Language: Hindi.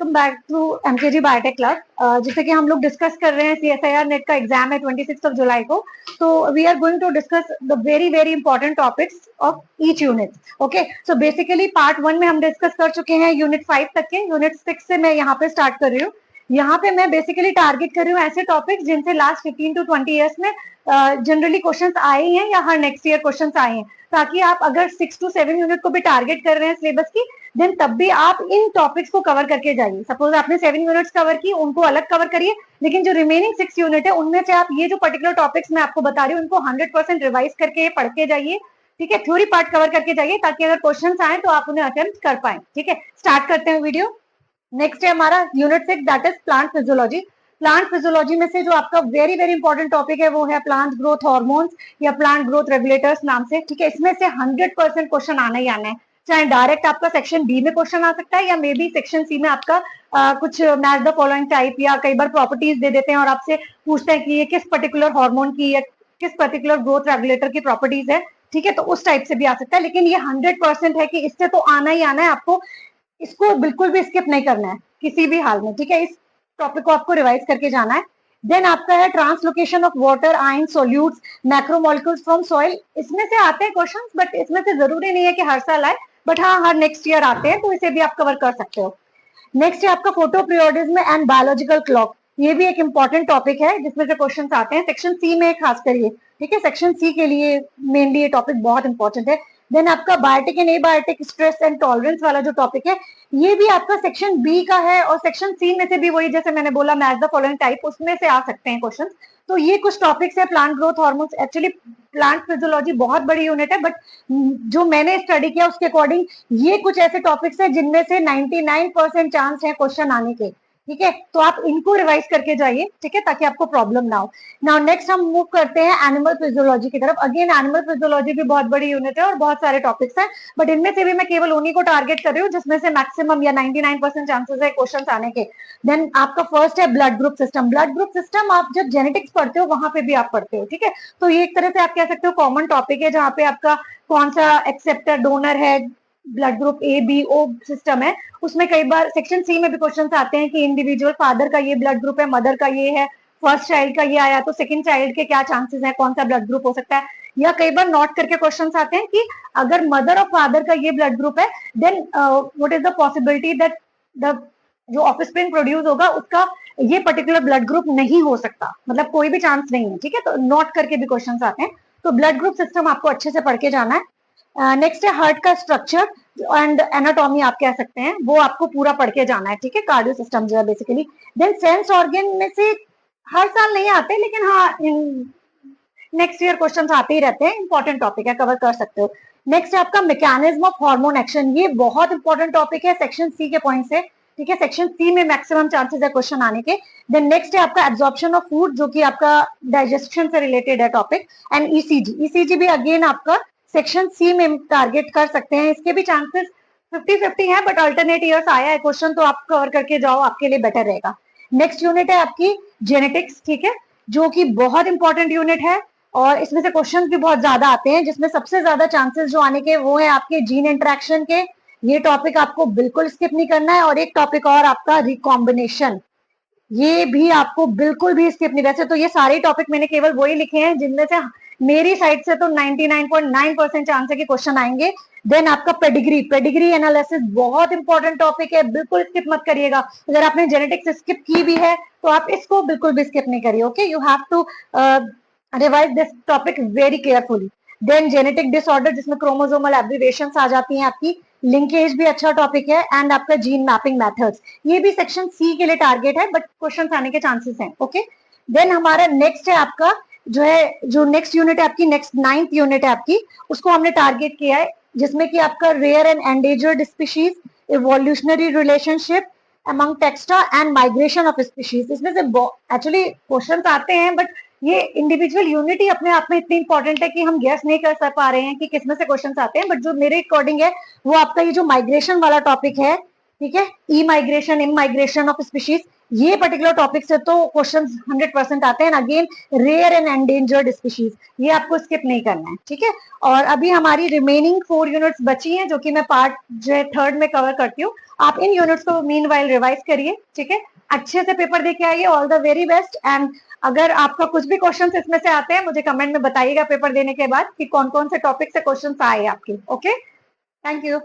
Welcome back to MKG biotech class. जैसे कि हम लोग डिस्कस कर रहे हैं सीएसआईआर नेट का एग्जाम है 26 जुलाई को, तो we are going to discuss the very very important topics of each unit. Okay, so basically part 1 में हम डिस्कस कर चुके हैं यूनिट 5 तक के। यूनिट 6 से मैं यहाँ पे स्टार्ट कर रही हूँ। यहाँ पे मैं बेसिकली टारगेट कर रही हूँ ऐसे टॉपिक्स जिनसे लास्ट 15 to 20 ईयर्स में जनरली क्वेश्चंस आए हैं या हर नेक्स्ट ईयर क्वेश्चंस आए हैं, ताकि आप अगर 6 to 7 यूनिट को भी टारगेट कर रहे हैं सिलेबस की, देन तब भी आप इन टॉपिक्स को कवर करके जाइए। सपोज आपने 7 यूनिट्स कवर की, उनको अलग कवर करिए, लेकिन जो रिमेनिंग 6 यूनिट है उनमें से आप ये जो पर्टिकुलर टॉपिक्स मैं आपको बता रही हूँ उनको 100% रिवाइज करके पढ़ के जाइए। ठीक है, थ्योरी पार्ट कवर करके जाइए ताकि अगर क्वेश्चंस आए तो आप उन्हें अटेम्प्ट कर पाए। ठीक है, स्टार्ट करते हैं वीडियो। नेक्स्ट है हमारा unit 6, that is plant physiology. Plant physiology में से जो आपका वेरी वेरी इंपॉर्टेंट टॉपिक है वो है प्लांट ग्रोथ हार्मोन्स या प्लांट ग्रोथ रेगुलेटर्स नाम से। ठीक है, इसमें से 100% क्वेश्चन आना ही आना है। चाहे डायरेक्ट आपका सेक्शन बी में क्वेश्चन आ सकता है या मे बी सेक्शन सी में आपका कुछ मैच द फॉलोइंग टाइप या कई बार प्रॉपर्टीज दे देते हैं और आपसे पूछते हैं कि ये किस पर्टिकुलर हार्मोन की या किस पर्टिकुलर ग्रोथ रेगुलेटर की प्रॉपर्टीज है। ठीक है, तो उस टाइप से भी आ सकता है, लेकिन ये 100% है कि इससे तो आना ही आना है आपको। इसको बिल्कुल भी स्किप नहीं करना है किसी भी हाल में। ठीक है, इस टॉपिक को आपको रिवाइज करके जाना है। देन आपका है translocation of water ion solutes macromolecules from soil. इसमें से आते हैं क्वेश्चंस, बट इसमें से जरूरी नहीं है कि हर साल आए, बट हाँ हर नेक्स्ट ईयर आते हैं, तो इसे भी आप कवर कर सकते हो। नेक्स्ट है आपका photo periodism and biological clock. ये भी एक इंपॉर्टेंट टॉपिक है जिसमें से क्वेश्चन आते हैं सेक्शन सी में खास करिए। ठीक है, सेक्शन सी के लिए मेनली ये टॉपिक बहुत इंपॉर्टेंट है। देन आपका biotic and abiotic stress and tolerance वाला जो टॉपिक है ये भी आपका सेक्शन बी का है, और सेक्शन सी में से भी वही जैसे मैंने बोला मैच द फॉलोइंग टाइप, उसमें से आ सकते हैं क्वेश्चन। तो ये कुछ टॉपिक्स है plant growth hormones. Actually plant physiology बहुत बड़ी यूनिट है, बट जो मैंने स्टडी किया उसके अकॉर्डिंग ये कुछ ऐसे टॉपिक्स है जिनमें से 99% चांस है क्वेश्चन आने के। ठीक है, तो आप इनको रिवाइज करके जाइए। ठीक है, ताकि आपको प्रॉब्लम ना हो। नाउ नेक्स्ट हम मूव करते हैं एनिमल फिजियोलॉजी की तरफ। अगेन एनिमल फिजियोलॉजी भी बहुत बड़ी यूनिट है और बहुत सारे टॉपिक्स हैं, बट इनमें से भी मैं केवल उन्हीं को टारगेट कर रही हूँ जिसमें से मैक्सिमम या 99% चांसेस है क्वेश्चन आने के। देन आपका फर्स्ट है blood group system. Blood group system आप जब जेनेटिक्स पढ़ते हो वहां पे भी आप पढ़ते हो। ठीक है, तो ये एक तरह से आप कह सकते हो कॉमन टॉपिक है, जहाँ पे आपका कौन सा एक्सेप्टर डोनर है, blood group A B O system है। उसमें कई बार सेक्शन सी में भी क्वेश्चन आते हैं कि इंडिविजुअल फादर का ये ब्लड ग्रुप है, मदर का ये है, फर्स्ट चाइल्ड का ये आया तो सेकंड चाइल्ड के क्या चांसेस है, कौन सा ब्लड ग्रुप हो सकता है। या कई बार नोट करके क्वेश्चन आते हैं कि अगर मदर और फादर का ये ब्लड ग्रुप है, then what is the possibility that the जो ऑफस्प्रिंग प्रोड्यूस होगा उसका ये पर्टिकुलर ब्लड ग्रुप नहीं हो सकता, मतलब कोई भी चांस नहीं है। ठीक है, तो नोट करके भी क्वेश्चन आते हैं, तो ब्लड ग्रुप सिस्टम आपको अच्छे से पढ़ के जाना है। नेक्स्ट है हार्ट का स्ट्रक्चर एंड एनाटॉमी आप कह सकते हैं, वो आपको पूरा पढ़ के जाना है। ठीक है, कार्डियो सिस्टम जो है बेसिकली। देन सेंस ऑर्गन में से हर साल नहीं आते, लेकिन हाँ नेक्स्ट ईयर क्वेश्चंस आते ही रहते हैं, इंपॉर्टेंट टॉपिक है, कवर कर सकते हो। नेक्स्ट है आपका मैकेनिज्म ऑफ हार्मोन एक्शन। ये बहुत इंपॉर्टेंट टॉपिक है सेक्शन सी के पॉइंट से। ठीक है, सेक्शन सी में मैक्सिमम चांसेस है क्वेश्चन आने के। देन नेक्स्ट है आपका एब्जॉर्प्शन ऑफ फूड, जो कि आपका डाइजेशन से रिलेटेड है टॉपिक। एंड ईसीजी, ईसीजी भी अगेन आपका सेक्शन सी में टारगेट कर सकते हैं। इसके भी चांसेस 50-50 है, बट अल्टरनेट ईयर्स आया है क्वेश्चन, तो आप कवर करके जाओ, आपके लिए बेटर रहेगा। नेक्स्ट यूनिट है आपकी जेनेटिक्स। ठीक है, जो कि बहुत इंपॉर्टेंट यूनिट है और इसमें से क्वेश्चंस भी बहुत ज्यादा आते हैं, जिसमें सबसे ज्यादा चांसेस जो आने के वो है आपके जीन इंटरेक्शन के। ये टॉपिक आपको बिल्कुल स्किप नहीं करना है। और एक टॉपिक और आपका रिकॉम्बिनेशन, ये भी आपको बिल्कुल भी स्किप नहीं। वैसे तो ये सारे टॉपिक मैंने केवल वही लिखे हैं जिनमें से मेरी साइड से तो 99.9% चांस है कि क्वेश्चन आएंगे। देन आपका पेडिग्री, पेडिग्री एनालिसिस बहुत इंपॉर्टेंट टॉपिक है, बिल्कुल स्किप मत करिएगा। अगर आपने जेनेटिक्स स्किप की भी है तो आप इसको बिल्कुल भी स्किप नहीं करिए। Okay, you have to revise this topic very carefully. Then genetic disorder, जिसमें क्रोमोसोमल एब्रिविएशंस आ जाती हैं आपकी। लिंकेज भी अच्छा टॉपिक है। एंड आपका जीन मैपिंग मेथड्स, ये भी सेक्शन सी के लिए टारगेट है, बट क्वेश्चन आने के चांसेस हैं। ओके, देन हमारा नेक्स्ट है आपका जो नेक्स्ट यूनिट है आपकी, नेक्स्ट 9th यूनिट है आपकी, उसको हमने टारगेट किया है, जिसमें कि आपका rare and endangered species, evolutionary relationship among taxa and migration of species. इसमें से एक्चुअली क्वेश्चन आते हैं, बट ये इंडिविजुअल यूनिटी अपने आप में इतनी इंपॉर्टेंट है कि हम गेस नहीं कर पा रहे हैं कि किसमें से क्वेश्चन आते हैं। बट जो मेरे अकॉर्डिंग है वो आपका ये जो माइग्रेशन वाला टॉपिक है, ठीक है, ई migration, in migration of species, ये पर्टिकुलर टॉपिक से तो क्वेश्चंस 100% आते हैं। Again rare and endangered species, ये आपको स्किप नहीं करना है, ठीक है। और अभी हमारी रिमेनिंग 4 यूनिट्स बची हैं जो कि मैं पार्ट जो है 3rd में कवर करती हूँ। आप इन यूनिट्स को मीन वाइल रिवाइज करिए, ठीक है, अच्छे से पेपर दे के आइए। All the very best. And अगर आपका कुछ भी क्वेश्चन इसमें से आते हैं मुझे कमेंट में बताइएगा पेपर देने के बाद कि कौन कौन से टॉपिक से क्वेश्चन आए आपके। Okay, thank you.